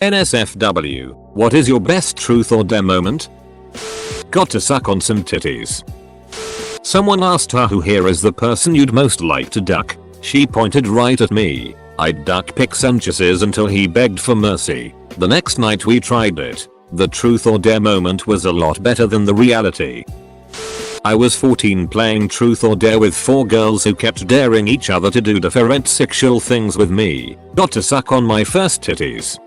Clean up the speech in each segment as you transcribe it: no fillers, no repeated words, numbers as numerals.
NSFW, what is your best truth or dare moment? Got to suck on some titties. Someone asked her who here is the person you'd most like to duck. She pointed right at me. I'd duck pics and kisses until he begged for mercy. The next night we tried it. The truth or dare moment was a lot better than the reality. I was 14 playing truth or dare with 4 girls who kept daring each other to do different sexual things with me. Got to suck on my first titties.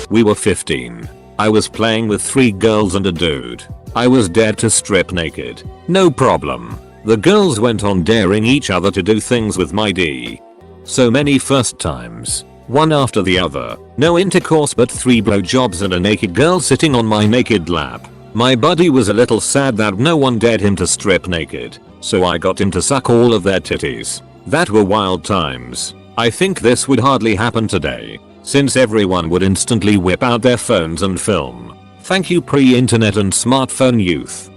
We were 15. I was playing with 3 girls and a dude. I was dared to strip naked. No problem. The girls went on daring each other to do things with my D. So many first times. One after the other. No intercourse but 3 blowjobs and a naked girl sitting on my naked lap. My buddy was a little sad that no one dared him to strip naked. So I got him to suck all of their titties. That were wild times. I think this would hardly happen today, since everyone would instantly whip out their phones and film. Thank you pre-internet and smartphone youth.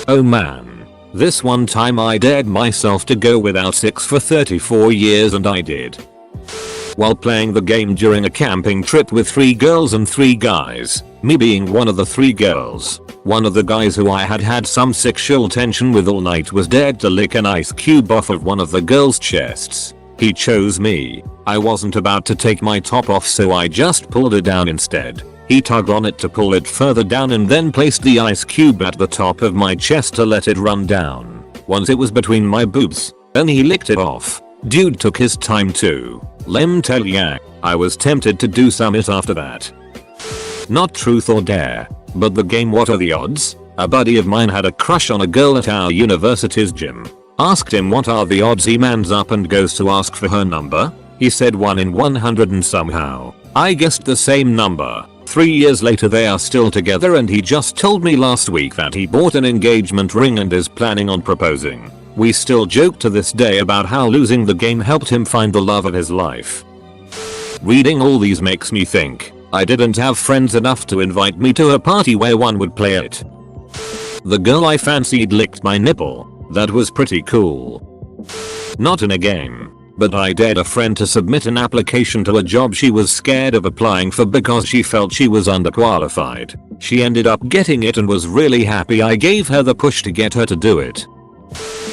Oh man. This one time I dared myself to go without sex for 34 years and I did. While playing the game during a camping trip with 3 girls and 3 guys, me being one of the 3 girls, one of the guys who I had had some sexual tension with all night was dared to lick an ice cube off of one of the girls' chests. He chose me. I wasn't about to take my top off so I just pulled it down instead. He tugged on it to pull it further down and then placed the ice cube at the top of my chest to let it run down. Once it was between my boobs, and he licked it off. Dude took his time too. Lem tell ya, I was tempted to do some it after that. Not truth or dare, but the game What Are the Odds? A buddy of mine had a crush on a girl at our university's gym. Asked him what are the odds, he mans up and goes to ask for her number. He said 1 in 100 and somehow I guessed the same number. 3 years later they are still together and he just told me last week that he bought an engagement ring and is planning on proposing. We still joke to this day about how losing the game helped him find the love of his life. Reading all these makes me think I didn't have friends enough to invite me to a party where one would play it. The girl I fancied licked my nipple. That was pretty cool. Not in a game, but I dared a friend to submit an application to a job she was scared of applying for because she felt she was underqualified. She ended up getting it and was really happy I gave her the push to get her to do it.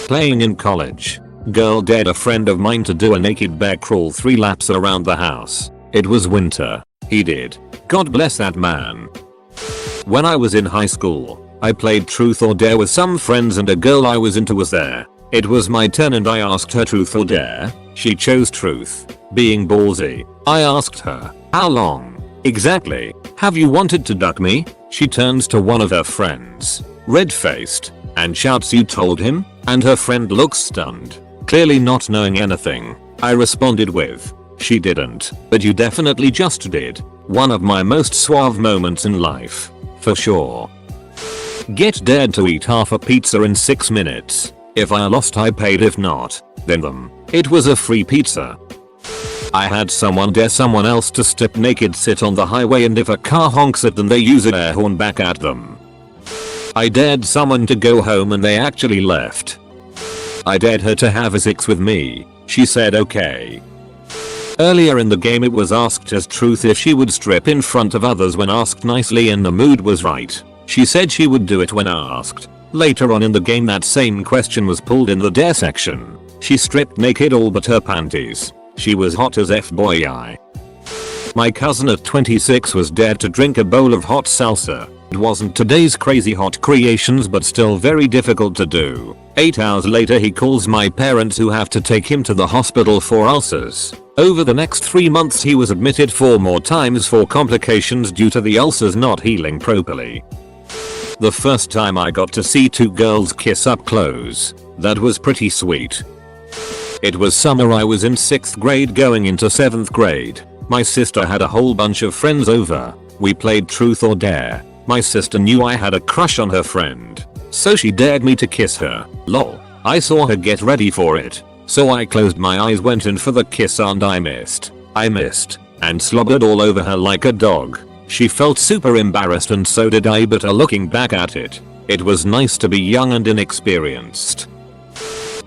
Playing in college. Girl dared a friend of mine to do a naked bear crawl 3 laps around the house. It was winter. He did. God bless that man. When I was in high school, I played truth or dare with some friends and a girl I was into was there. It was my turn and I asked her truth or dare. She chose truth. Being ballsy, I asked her, how long exactly have you wanted to duck me? She turns to one of her friends, red-faced, and shouts, you told him? And her friend looks stunned, clearly not knowing anything. I responded with, she didn't, but you definitely just did. One of my most suave moments in life. For sure. Get dared to eat half a pizza in 6 minutes. If I lost I paid, if not, then them. It was a free pizza. I had someone dare someone else to strip naked sit on the highway and if a car honks at them they use an air horn back at them. I dared someone to go home and they actually left. I dared her to have a sex with me. She said okay. Earlier in the game it was asked as truth if she would strip in front of others when asked nicely and the mood was right. She said she would do it when asked. Later on in the game that same question was pulled in the dare section. She stripped naked all but her panties. She was hot as F boy. My cousin at 26 was dared to drink a bowl of hot salsa. It wasn't today's crazy hot creations but still very difficult to do. 8 hours later he calls my parents who have to take him to the hospital for ulcers. Over the next 3 months he was admitted 4 more times for complications due to the ulcers not healing properly. The first time I got to see 2 girls kiss up close. That was pretty sweet. It was summer, I was in 6th grade going into 7th grade. My sister had a whole bunch of friends over. We played truth or dare. My sister knew I had a crush on her friend, so she dared me to kiss her. Lol. I saw her get ready for it, so I closed my eyes, went in for the kiss and I missed, and slobbered all over her like a dog. She felt super embarrassed and so did I, but looking back at it, it was nice to be young and inexperienced.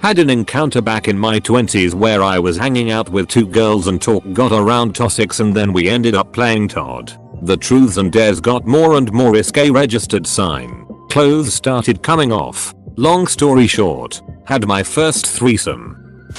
Had an encounter back in my 20s where I was hanging out with 2 girls and talk got around toxics and then we ended up playing Todd. The truths and dares got more and more risque. Registered sign. Clothes started coming off. Long story short, had my first threesome.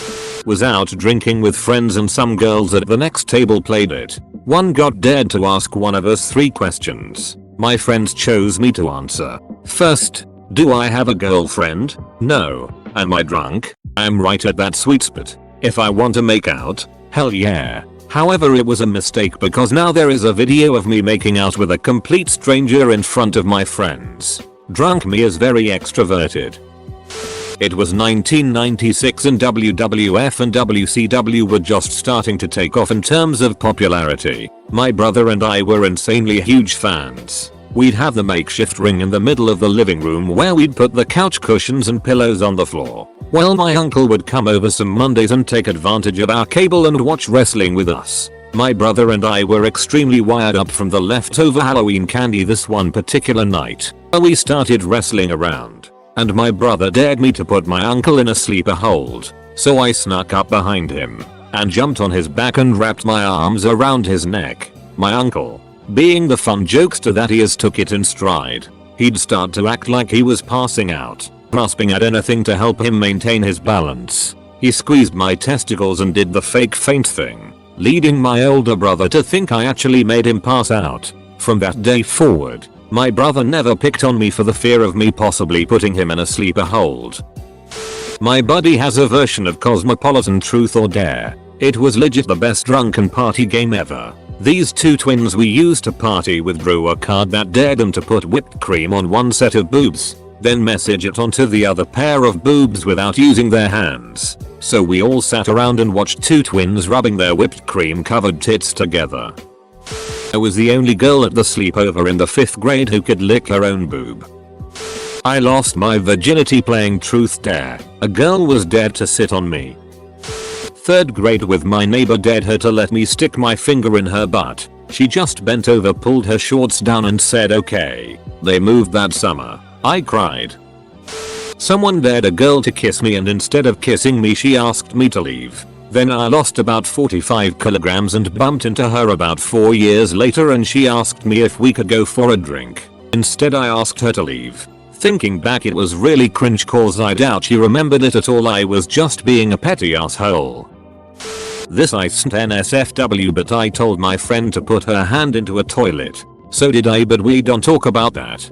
Was out drinking with friends and some girls at the next table played it. One got dared to ask one of us 3 questions. My friends chose me to answer. First, do I have a girlfriend? No. Am I drunk? I'm right at that sweet spot. If I want to make out? Hell yeah. However, it was a mistake because now there is a video of me making out with a complete stranger in front of my friends. Drunk me is very extroverted. It was 1996 and WWF and WCW were just starting to take off in terms of popularity. My brother and I were insanely huge fans. We'd have the makeshift ring in the middle of the living room where we'd put the couch cushions and pillows on the floor. Well, my uncle would come over some Mondays and take advantage of our cable and watch wrestling with us. My brother and I were extremely wired up from the leftover Halloween candy this one particular night. We started wrestling around. And my brother dared me to put my uncle in a sleeper hold. So I snuck up behind him and jumped on his back and wrapped my arms around his neck. My uncle, being the fun jokester that he is, took it in stride. He'd start to act like he was passing out, grasping at anything to help him maintain his balance. He squeezed my testicles and did the fake faint thing, leading my older brother to think I actually made him pass out. From that day forward, my brother never picked on me for the fear of me possibly putting him in a sleeper hold. My buddy has a version of Cosmopolitan Truth or Dare. It was legit the best drunken party game ever. These 2 twins we used to party with drew a card that dared them to put whipped cream on one set of boobs, then message it onto the other pair of boobs without using their hands. So we all sat around and watched 2 twins rubbing their whipped cream covered tits together. I was the only girl at the sleepover in the 5th grade who could lick her own boob. I lost my virginity playing Truth Dare. A girl was dared to sit on me. 3rd grade with my neighbor dared her to let me stick my finger in her butt. She just bent over, pulled her shorts down and said okay. They moved that summer. I cried. Someone dared a girl to kiss me and instead of kissing me she asked me to leave. Then I lost about 45 kilograms and bumped into her about 4 years later and she asked me if we could go for a drink. Instead I asked her to leave. Thinking back, it was really cringe cause I doubt she remembered it at all. I was just being a petty asshole. This isn't NSFW, but I told my friend to put her hand into a toilet. So did I, but we don't talk about that.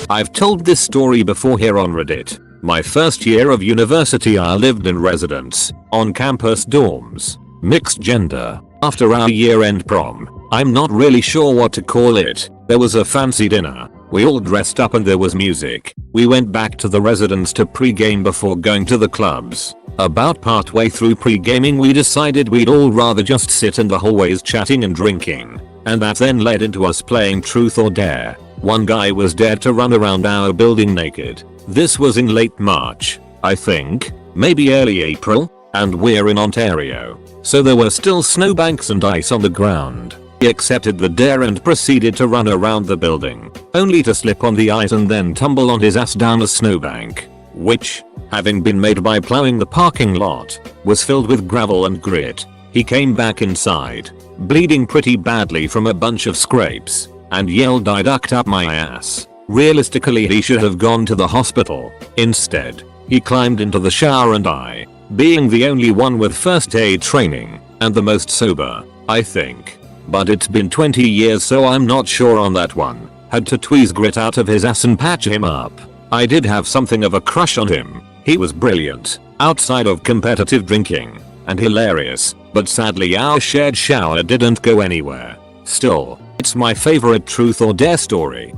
I've told this story before here on Reddit. My first year of university I lived in residence, on campus dorms, mixed gender. After our year-end prom, I'm not really sure what to call it, there was a fancy dinner. We all dressed up and there was music. We went back to the residence to pre-game before going to the clubs. About partway through pre-gaming we decided we'd all rather just sit in the hallways chatting and drinking. And that then led into us playing Truth or Dare. One guy was dared to run around our building naked. This was in late March, I think, maybe early April, and we're in Ontario. So there were still snowbanks and ice on the ground. He accepted the dare and proceeded to run around the building, only to slip on the ice and then tumble on his ass down a snowbank, which, having been made by plowing the parking lot, was filled with gravel and grit. He came back inside, bleeding pretty badly from a bunch of scrapes, and yelled I ducked up my ass. Realistically he should have gone to the hospital. Instead, he climbed into the shower and I, being the only one with first aid training, and the most sober, I think. But it's been 20 years so I'm not sure on that one. Had to tweeze grit out of his ass and patch him up. I did have something of a crush on him. He was brilliant, outside of competitive drinking, and hilarious, but sadly our shared shower didn't go anywhere. Still, it's my favorite Truth or Dare story.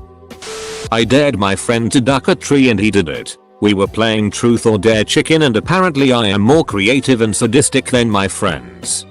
I dared my friend to duck a tree and he did it. We were playing Truth or Dare Chicken and apparently I am more creative and sadistic than my friends.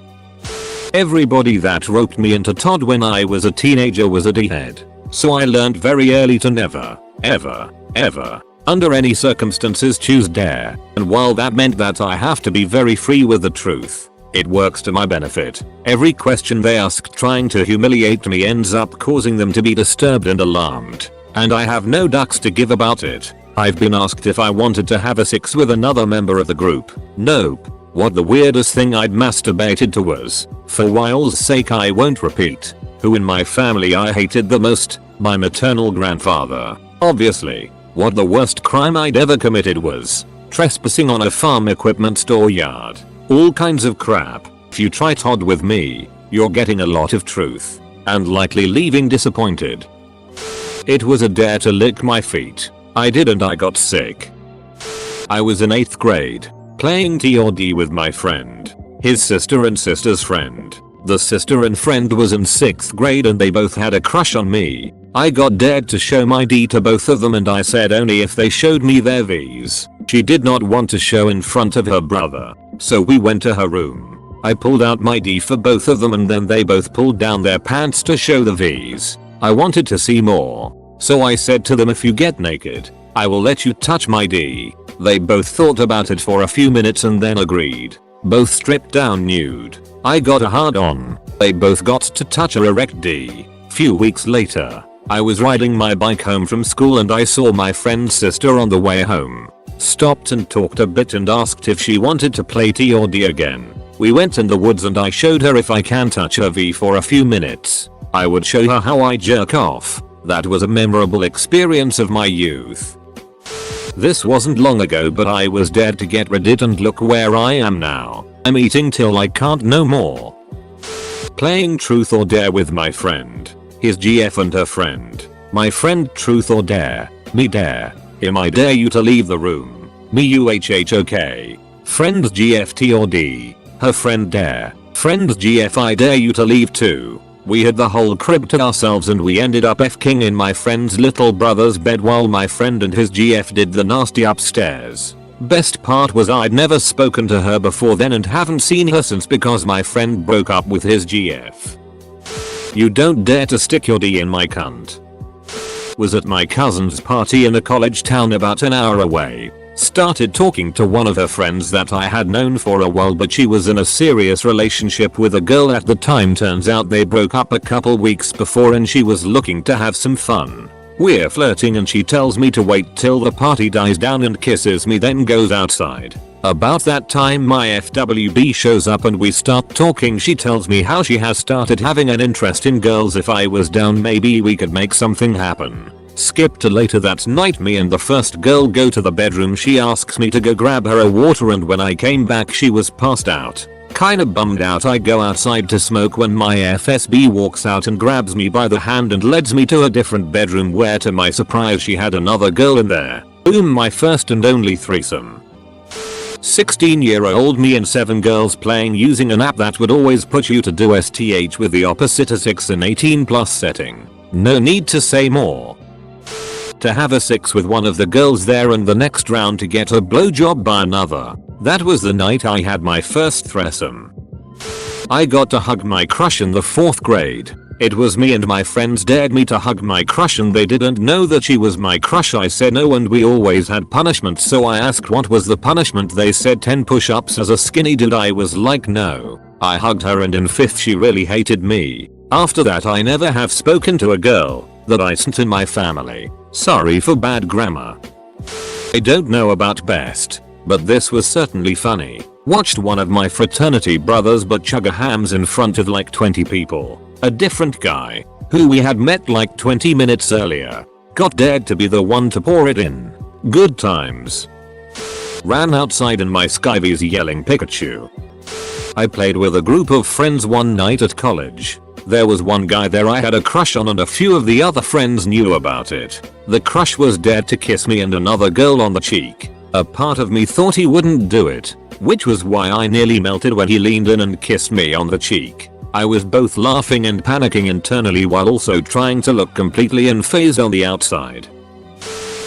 Everybody that roped me into Todd when I was a teenager was a D-head. So I learned very early to never, ever, under any circumstances choose dare. And while that meant that I have to be very free with the truth, it works to my benefit. Every question they ask trying to humiliate me ends up causing them to be disturbed and alarmed. And I have no ducks to give about it. I've been asked if I wanted to have a sex with another member of the group. Nope. What the weirdest thing I'd masturbated to was, for while's sake I won't repeat, who in my family I hated the most, my maternal grandfather. Obviously. What the worst crime I'd ever committed was trespassing on a farm equipment store yard. All kinds of crap. If you try Todd with me, you're getting a lot of truth. And likely leaving disappointed. It was a dare to lick my feet. I did and I got sick. I was in 8th grade, playing TOD with my friend, his sister and sister's friend. The sister and friend was in 6th grade and they both had a crush on me. I got dared to show my D to both of them and I said only if they showed me their V's. She did not want to show in front of her brother, so we went to her room. I pulled out my D for both of them and then they both pulled down their pants to show the V's. I wanted to see more, so I said to them, if you get naked, I will let you touch my D. They both thought about it for a few minutes and then agreed. Both stripped down nude. I got a hard on. They both got to touch her erect D. Few weeks later, I was riding my bike home from school and I saw my friend's sister on the way home. Stopped and talked a bit and asked if she wanted to play TOD again. We went in the woods and I showed her if I can touch her V for a few minutes, I would show her how I jerk off. That was a memorable experience of my youth. This wasn't long ago but I was dared to get Reddit and look where I am now. I'm eating till I can't no more. Playing truth or dare with my friend, his GF and her friend. My friend truth or dare, me dare, him I dare you to leave the room, me UHHOK. Friend's GF or D, her friend dare, friend's GF I dare you to leave too. We had the whole crib to ourselves and we ended up F-king in my friend's little brother's bed while my friend and his GF did the nasty upstairs. Best part was I'd never spoken to her before then and haven't seen her since because my friend broke up with his GF. You don't dare to stick your D in my cunt. Was at my cousin's party in a college town about an hour away. Started talking to one of her friends that I had known for a while but she was in a serious relationship with a girl at the time. Turns out they broke up a couple weeks before and she was looking to have some fun. We're flirting and she tells me to wait till the party dies down and kisses me then goes outside. About that time my FWB shows up and we start talking. She tells me how she has started having an interest in girls. If I was down maybe we could make something happen. Skip to later that night, me and the first girl go to the bedroom. She asks me to go grab her a water and when I came back she was passed out. Kinda bummed out. I go outside to smoke when my FSB walks out and grabs me by the hand and leads me to a different bedroom where to my surprise she had another girl in there. Boom, my first and only threesome. 16-year-old me and 7 girls playing using an app that would always put you to do STH with the opposite a 6 and 18+ setting. No need to say more. To have a 6 with one of the girls there and the next round to get a blowjob by another. That was the night I had my first threesome. I got to hug my crush in the 4th grade. It was me and my friends dared me to hug my crush and they didn't know that she was my crush. I said no and we always had punishment, so I asked what was the punishment. They said 10 push-ups as a skinny dude. I was like no. I hugged her and in 5th she really hated me. After that I never have spoken to a girl that I sent in my family. Sorry for bad grammar. I don't know about best, but this was certainly funny. Watched one of my fraternity brothers but chugga hams in front of like 20 people. A different guy, who we had met like 20 minutes earlier, got dared to be the one to pour it in. Good times. Ran outside in my Skyvies yelling Pikachu. I played with a group of friends one night at college. There was one guy there I had a crush on and a few of the other friends knew about it. The crush was dared to kiss me and another girl on the cheek. A part of me thought he wouldn't do it, which was why I nearly melted when he leaned in and kissed me on the cheek. I was both laughing and panicking internally while also trying to look completely unfazed on the outside.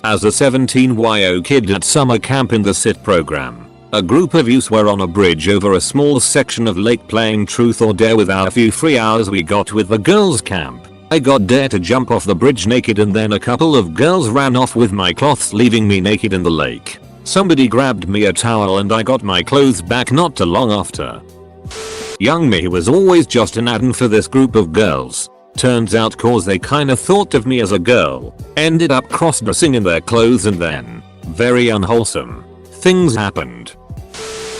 As a 17-year-old kid at summer camp in the SIT program, a group of youths were on a bridge over a small section of lake playing truth or dare. With our few free hours we got with the girls camp, I got dared to jump off the bridge naked and then a couple of girls ran off with my cloths leaving me naked in the lake. Somebody grabbed me a towel and I got my clothes back not too long after. Young me was always just an add-on for this group of girls. Turns out cause they kinda thought of me as a girl, ended up cross-dressing in their clothes and then, very unwholesome, things happened.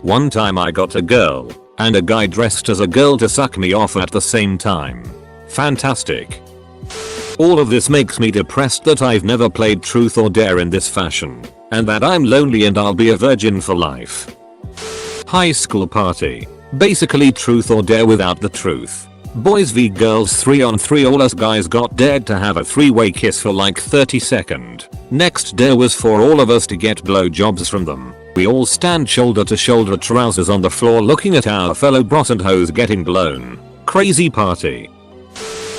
One time I got a girl and a guy dressed as a girl to suck me off at the same time. Fantastic. All of this makes me depressed that I've never played truth or dare in this fashion, and that I'm lonely and I'll be a virgin for life. High school party. Basically truth or dare without the truth. Boys v girls 3-on-3, all us guys got dared to have a 3-way kiss for like 30 seconds. Next dare was for all of us to get blowjobs from them. We all stand shoulder to shoulder, trousers on the floor, looking at our fellow bros and hoes getting blown. Crazy party.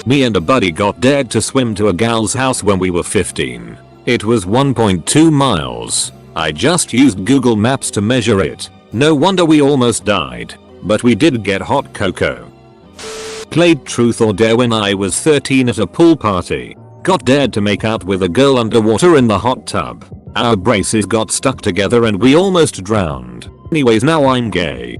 Me and a buddy got dared to swim to a gal's house when we were 15. It was 1.2 miles. I just used Google Maps to measure it. No wonder we almost died. But we did get hot cocoa. Played truth or dare when I was 13 at a pool party. Got dared to make out with a girl underwater in the hot tub. Our braces got stuck together and we almost drowned. Anyways, now I'm gay.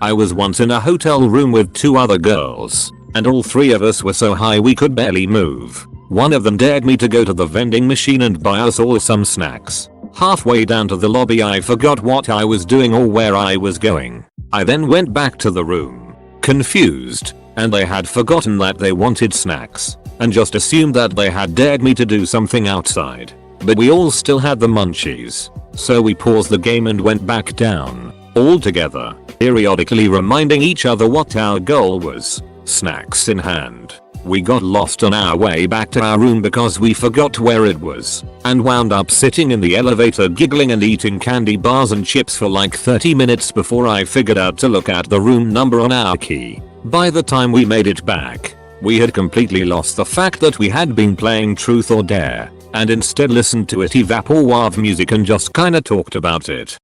I was once in a hotel room with 2 other girls, and all 3 of us were so high we could barely move. One of them dared me to go to the vending machine and buy us all some snacks. Halfway down to the lobby I forgot what I was doing or where I was going. I then went back to the room, confused, and they had forgotten that they wanted snacks, and just assumed that they had dared me to do something outside. But we all still had the munchies, so we paused the game and went back down, all together, periodically reminding each other what our goal was, snacks in hand. We got lost on our way back to our room because we forgot where it was, and wound up sitting in the elevator giggling and eating candy bars and chips for like 30 minutes before I figured out to look at the room number on our key. By the time we made it back, we had completely lost the fact that we had been playing truth or dare, and instead listened to it evap or wav music and just kinda talked about it.